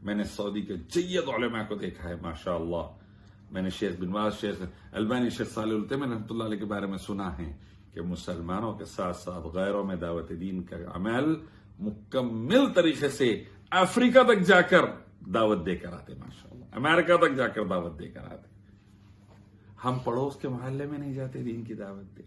میں نے سعودی کے جید علماء کو دیکھا ہے ماشاء اللہ. میں نے شیخ بن باز، شیخ البانی، شیخ صالح العثیمین رحمۃ اللہ علیہ کے بارے میں سنا ہے کہ مسلمانوں کے ساتھ ساتھ غیروں میں دعوت دین کا عمل مکمل طریقے سے افریقہ تک جا کر دعوت دے کر آتے، ماشاء اللہ امریکہ تک جا کر دعوت دے کر آتے. ہم پڑوس کے محلے میں نہیں جاتے دین کی دعوت دے.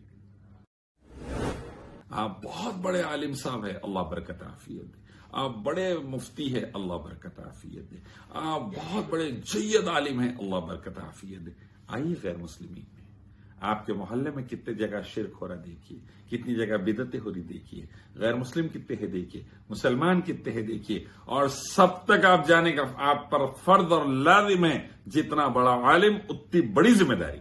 آپ بہت بڑے عالم صاحب ہیں، اللہ برکت عافیت دے. آپ بڑے مفتی ہیں، اللہ برکت عافیت دے. آپ بہت بڑے جید عالم ہیں، اللہ برکت عافیت دے. آئیے غیر مسلمین میں آپ کے محلے میں کتنے جگہ شرک ہو رہا دیکھیے، کتنی جگہ بدعتیں ہو رہی دیکھیے، غیر مسلم کتنے ہیں دیکھیے، مسلمان کتنے ہیں دیکھیے. اور سب تک آپ جانے کا آپ پر فرض اور لازم ہے، جتنا بڑا عالم اتنی بڑی ذمہ داری.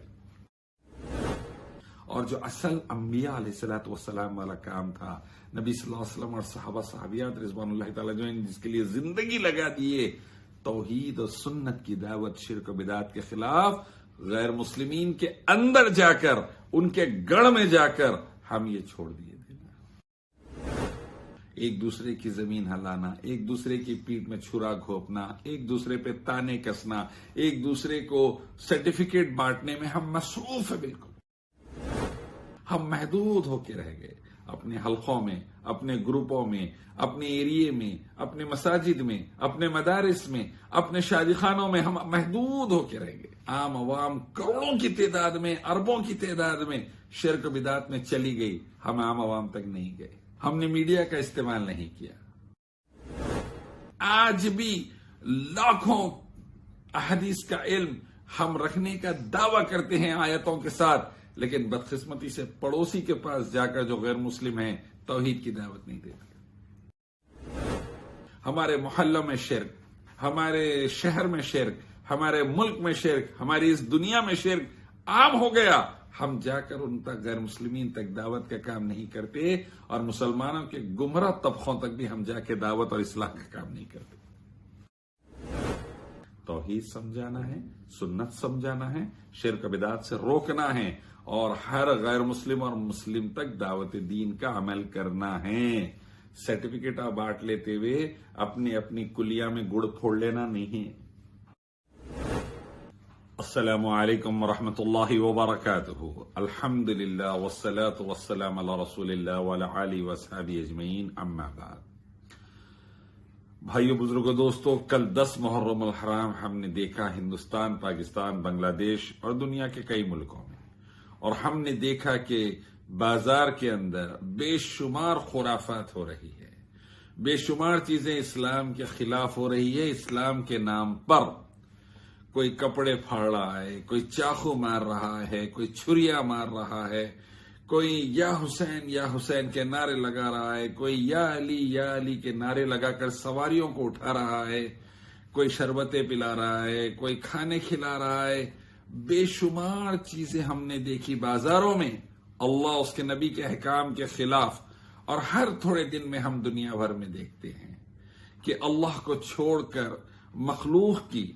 اور جو اصل انبیاء علیہ الصلوۃ والسلام والا کام تھا، نبی صلی اللہ علیہ وسلم اور صحابہ صحابیات رضوان اللہ تعالیٰ جو جس کے لیے زندگی لگا دیے، توحید و سنت کی دعوت، شرک و بدعت کے خلاف غیر مسلمین کے اندر جا کر، ان کے گڑھ میں جا کر ہم یہ چھوڑ دیے دینا. ایک دوسرے کی زمین ہلانا، ایک دوسرے کی پیٹھ میں چھرا گھونپنا، ایک دوسرے پہ تانے کسنا، ایک دوسرے کو سرٹیفکیٹ بانٹنے میں ہم مصروف ہیں. بالکل ہم محدود ہو کے رہ گئے اپنے حلقوں میں، اپنے گروپوں میں، اپنے ایریے میں، اپنے مساجد میں، اپنے مدارس میں، اپنے شادی خانوں میں ہم محدود ہو کے رہ گئے. عام عوام کروڑوں کی تعداد میں، اربوں کی تعداد میں شرک و بدعت میں چلی گئی. ہم عام عوام تک نہیں گئے. ہم نے میڈیا کا استعمال نہیں کیا. آج بھی لاکھوں احادیث کا علم ہم رکھنے کا دعویٰ کرتے ہیں آیتوں کے ساتھ، لیکن بدقسمتی سے پڑوسی کے پاس جا کر جو غیر مسلم ہیں توحید کی دعوت نہیں دیتے. ہمارے محلوں میں شرک، ہمارے شہر میں شرک، ہمارے ملک میں شرک، ہماری اس دنیا میں شرک عام ہو گیا. ہم جا کر ان تک غیر مسلمین تک دعوت کا کام نہیں کرتے، اور مسلمانوں کے گمراہ طبقوں تک بھی ہم جا کے دعوت اور اصلاح کا کام نہیں کرتے. توحید سمجھانا ہے، سنت سمجھانا ہے، شرک و بدعت سے روکنا ہے، اور ہر غیر مسلم اور مسلم تک دعوت دین کا عمل کرنا ہے. سرٹیفکیٹ آپ بانٹ لیتے ہوئے اپنی اپنی کلیا میں گڑ پھوڑ لینا نہیں ہے. السلام علیکم ورحمۃ اللہ وبرکاتہ. الحمدللہ والصلاة والسلام علی رسول اللہ وعلی آلہ وصحبہ اجمعین، اما بعد. بھائیو، بزرگوں، دوستو، کل 10 محرم الحرام ہم نے دیکھا ہندوستان، پاکستان، بنگلہ دیش اور دنیا کے کئی ملکوں میں، اور ہم نے دیکھا کہ بازار کے اندر بے شمار خرافات ہو رہی ہے، بے شمار چیزیں اسلام کے خلاف ہو رہی ہے. اسلام کے نام پر کوئی کپڑے پھاڑ رہا ہے، کوئی چاقو مار رہا ہے، کوئی چھریا مار رہا ہے، کوئی یا حسین کے نعرے لگا رہا ہے، کوئی یا علی کے نعرے لگا کر سواریوں کو اٹھا رہا ہے، کوئی شربتیں پلا رہا ہے، کوئی کھانے کھلا رہا ہے. بے شمار چیزیں ہم نے دیکھی بازاروں میں اللہ اس کے نبی کے احکام کے خلاف. اور ہر تھوڑے دن میں ہم دنیا بھر میں دیکھتے ہیں کہ اللہ کو چھوڑ کر مخلوق کی،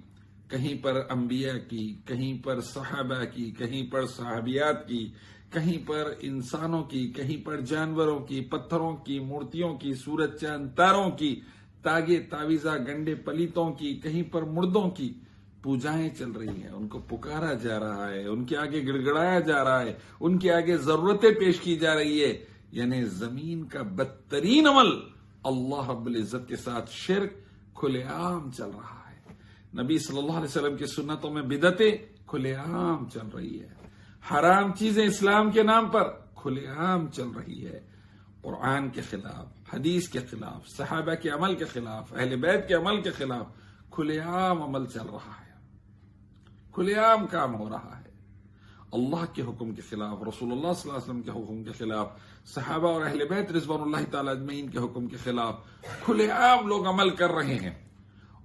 کہیں پر انبیاء کی، کہیں پر صحابہ کی، کہیں پر صحابیات کی، کہیں پر انسانوں کی، کہیں پر جانوروں کی، پتھروں کی، مورتیوں کی، سورج چاند تاروں کی، تاگے تعویذہ گنڈے پلیتوں کی، کہیں پر مردوں کی پوجائیں چل رہی ہیں. ان کو پکارا جا رہا ہے، ان کے آگے گڑگڑایا جا رہا ہے، ان کے آگے ضرورتیں پیش کی جا رہی ہے. یعنی زمین کا بدترین عمل اللہ رب العزت کے ساتھ شرک کھلے عام چل رہا ہے. نبی صلی اللہ علیہ وسلم کی سنتوں میں بدعتیں کھلے عام چل رہی ہے. حرام چیزیں اسلام کے نام پر کھلے عام چل رہی ہے. قرآن کے خلاف، حدیث کے خلاف، صحابہ کے عمل کے خلاف، اہل بیت کے عمل کے خلاف کھلے عام عمل چل رہا ہے، کھلے عام کام ہو رہا ہے. اللہ کے حکم کے خلاف، رسول اللہ صلی اللہ علیہ وسلم کے حکم کے خلاف، صحابہ اور اہل بیت رضوان اللہ تعالی اجمعین کے حکم کے خلاف کھلے عام لوگ عمل کر رہے ہیں،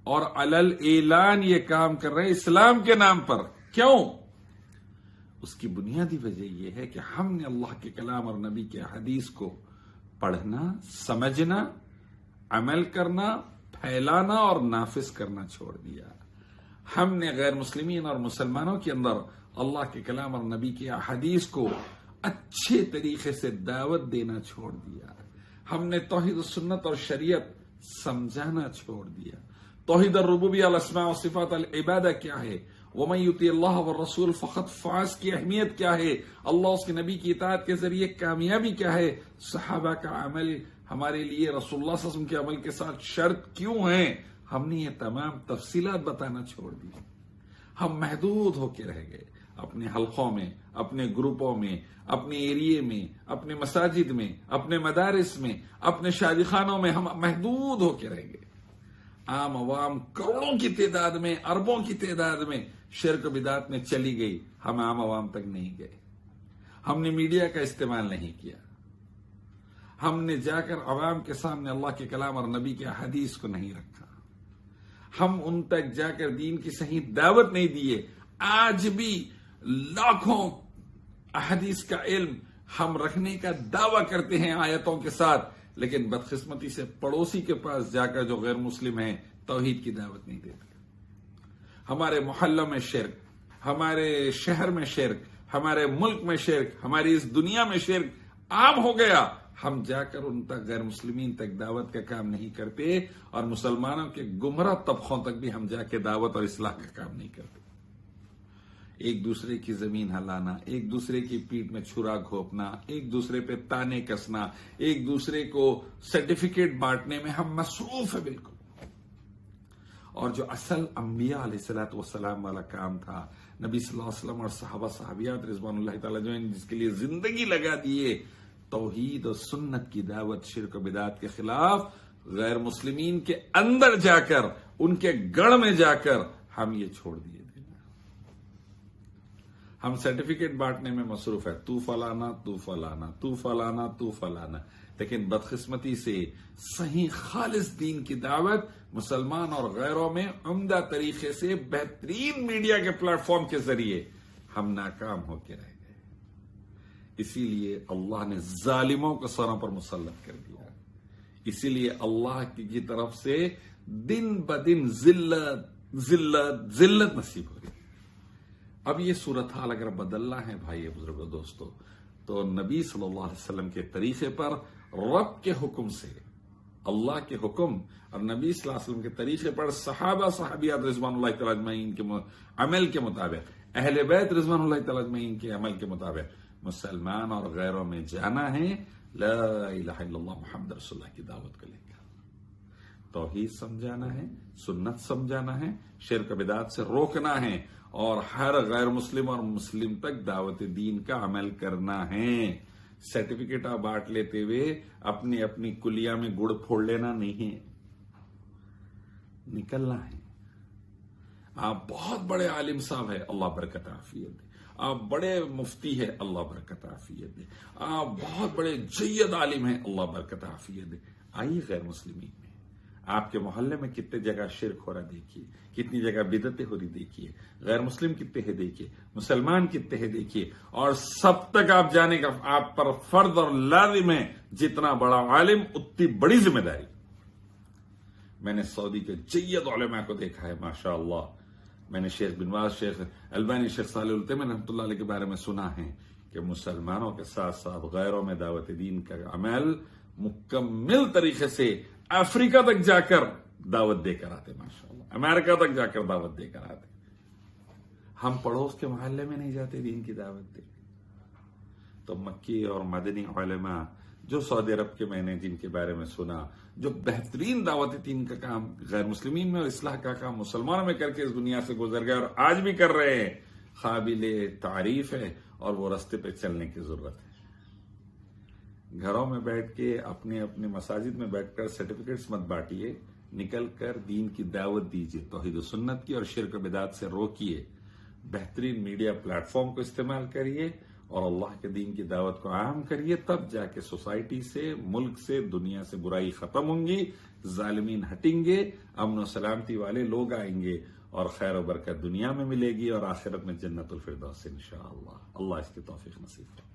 اور علل اعلان یہ کام کر رہے ہیں اسلام کے نام پر. کیوں؟ اس کی بنیادی وجہ یہ ہے کہ ہم نے اللہ کے کلام اور نبی کے حدیث کو پڑھنا، سمجھنا، عمل کرنا، پھیلانا اور نافذ کرنا چھوڑ دیا. ہم نے غیر مسلمین اور مسلمانوں کے اندر اللہ کے کلام اور نبی کی احادیث کو اچھے طریقے سے دعوت دینا چھوڑ دیا. ہم نے توحید و سنت اور شریعت سمجھانا چھوڑ دیا، توحید الربوبیہ الاسماء والصفات العبادہ کیا ہے، ومن یطیع اللہ والرسول فقد فاز کی اہمیت کیا ہے، اللہ اس کے نبی کی اطاعت کے ذریعے کامیابی کیا ہے، صحابہ کا عمل ہمارے لیے رسول اللہ صلی اللہ علیہ وسلم کے عمل کے ساتھ شرط کیوں ہیں، ہم نے یہ تمام تفصیلات بتانا چھوڑ دی. ہم محدود ہو کے رہ گئے اپنے حلقوں میں، اپنے گروپوں میں، اپنے ایریے میں، اپنے مساجد میں، اپنے مدارس میں، اپنے شادی خانوں میں ہم محدود ہو کے رہ گئے. عام عوام کروڑوں کی تعداد میں، اربوں کی تعداد میں شرک و بدعت میں چلی گئی، ہم عام عوام تک نہیں گئے. ہم نے میڈیا کا استعمال نہیں کیا، ہم نے جا کر عوام کے سامنے اللہ کے کلام اور نبی کے حدیث کو نہیں رکھا، ہم ان تک جا کر دین کی صحیح دعوت نہیں دیے. آج بھی لاکھوں احادیث کا علم ہم رکھنے کا دعویٰ کرتے ہیں آیتوں کے ساتھ، لیکن بدقسمتی سے پڑوسی کے پاس جا کر جو غیر مسلم ہیں توحید کی دعوت نہیں دیتے. ہمارے محلہ میں شرک، ہمارے شہر میں شرک، ہمارے ملک میں شرک، ہماری اس دنیا میں شرک عام ہو گیا. ہم جا کر ان تک غیر مسلمین تک دعوت کا کام نہیں کرتے، اور مسلمانوں کے گمراہ طبقوں تک بھی ہم جا کے دعوت اور اصلاح کا کام نہیں کرتے. ایک دوسرے کی زمین ہلانا، ایک دوسرے کی پیٹھ میں چھرا گھونپنا، ایک دوسرے پہ تانے کسنا، ایک دوسرے کو سرٹیفکیٹ بانٹنے میں ہم مصروف ہیں بالکل. اور جو اصل انبیاء علیہ الصلوۃ والسلام والا کام تھا، نبی صلی اللہ علیہ وسلم اور صحابہ صحابیات رضوان اللہ تعالیٰ جو جس کے لیے زندگی لگا دیے، توحید اور سنت کی دعوت، شرک و بدعت کے خلاف غیر مسلمین کے اندر جا کر، ان کے گڑھ میں جا کر ہم یہ چھوڑ دیے. ہم سرٹیفکیٹ بانٹنے میں مصروف ہے، تو فلانا تو فلانا تو فلانا تو فلانا، لیکن بدقسمتی سے صحیح خالص دین کی دعوت مسلمان اور غیروں میں عمدہ طریقے سے بہترین میڈیا کے پلیٹ فارم کے ذریعے ہم ناکام ہو کے رہ گئے. اسی لیے اللہ نے ظالموں کو سروں پر مسلط کر دیا. اسی لیے اللہ کی طرف سے دن بدن ذلت ذلت ذلت نصیب ہو رہی. اب یہ صورتحال اگر بدلنا ہے بھائی بزرگوں دوستو، تو نبی صلی اللہ علیہ وسلم کے طریقے پر، رب کے حکم سے، اللہ کے حکم اور نبی صلی اللہ علیہ وسلم کے طریقے پر، صحابہ صحابیات رضوان اللہ تعالیٰ اجمعین کے عمل کے مطابق، اہل بیت رضوان اللہ تعالیٰ اجمعین کے عمل کے مطابق مسلمان اور غیروں میں جانا ہے. لا الہ الا اللہ محمد رسول اللہ کی دعوت کو لے کر توحید سمجھانا ہے، سنت سمجھانا ہے، شرک و بدعت سے روکنا ہے، اور ہر غیر مسلم اور مسلم تک دعوت دین کا عمل کرنا ہے. سرٹیفکیٹ آپ بانٹ لیتے ہوئے اپنی اپنی کلیا میں گڑ پھوڑ لینا نہیں ہے، نکلنا ہے. آپ بہت بڑے عالم صاحب ہیں، اللہ برکت عافیت دے. آپ بڑے مفتی ہے، اللہ برکت عافیت دے. آپ بہت بڑے جید عالم ہیں، اللہ برکت عافیت دے. آئیے غیر مسلمین میں، آپ کے محلے میں کتنے جگہ شرک ہو رہا دیکھیے، کتنی جگہ بدعتیں ہو رہی دیکھیے، غیر مسلم کتنے ہیں دیکھیے، مسلمان کتنے ہیں دیکھیے، اور سب تک آپ جانے کا آپ پر فرض اور لازم ہے. جتنا بڑا عالم اتنی بڑی ذمہ داری. میں نے سعودی کے جید علماء کو دیکھا ہے، ماشاء اللہ. میں نے شیخ بن باز، شیخ البانی، شیخ صالح العثیمین رحمۃ اللہ علیہ کے بارے میں سنا ہے کہ مسلمانوں کے ساتھ ساتھ غیروں میں دعوت دین کا عمل مکمل طریقے سے افریقہ تک جا کر دعوت دے کر آتے، ماشاءاللہ، امریکہ تک جا کر دعوت دے کر آتے. ہم پڑوس کے محلے میں نہیں جاتے دین کی دعوت دے. تو مکی اور مدنی علماء جو سعودی عرب کے میں نے جن کے بارے میں سنا، جو بہترین دعوت دین کا کام غیر مسلمین میں اور اصلاح کا کام مسلمانوں میں کر کے اس دنیا سے گزر گئے اور آج بھی کر رہے ہیں، قابل تعریف ہے، اور وہ راستے پہ چلنے کی ضرورت ہے. گھروں میں بیٹھ کے اپنے اپنے مساجد میں بیٹھ کر سرٹیفکیٹس مت بانٹیے، نکل کر دین کی دعوت دیجیے، توحید و سنت کی اور شرک و بدعت سے روکیے. بہترین میڈیا پلیٹ فارم کو استعمال کریے اور اللہ کے دین کی دعوت کو عام کریے. تب جا کے سوسائٹی سے، ملک سے، دنیا سے برائی ختم ہوں گی، ظالمین ہٹیں گے، امن و سلامتی والے لوگ آئیں گے، اور خیر و برکت دنیا میں ملے گی اور آخرت میں جنت الفردوس انشاءاللہ. اللہ اس کی توفیق نصیب کرے.